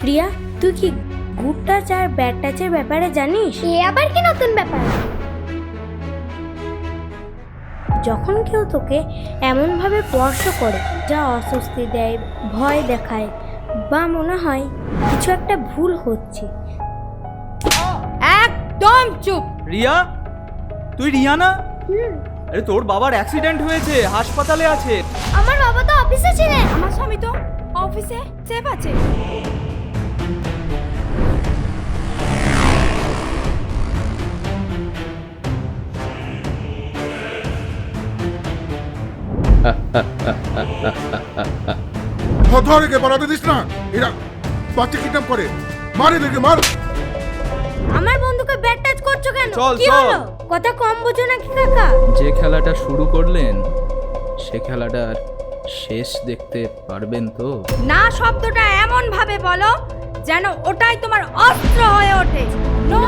রিয়া, তুই কি good touch আর bad টাচের ব্যাপারে জানিস? এ আবার কি নতুন ব্যাপার? যখন কেউ তোকে এমনভাবে স্পর্শ করে যা অস্বস্তি দেয়, ভয় দেখায়, বা মনে হয় কিছু একটা ভুল হচ্ছে, একদম চুপ। রিয়া, তুই রিয়া না? আরে তোর বাবার অ্যাক্সিডেন্ট হয়েছে, হাসপাতালে আছে। আমার বাবা তো অফিসে ছিলেন। আমার স্বামী তো অফিসে সেফ আছে। ধর একে পালাতে দিস না, এরা বাচ্চা কিডন্যাপ করে, মার এদেরকে মার। আমার বন্ধুকে ব্যাড টাচ করছো কেন? চল, কি চল। হলো? কথা কম বোঝো নাকি কাকা? যে খেলাটা শুরু করলেন সে খেলাটার শেষ দেখতে পারবেন তো? না শব্দটা এমন ভাবে বলো যেন ওটাই তোমার অস্ত্র হয়ে ওঠে। নো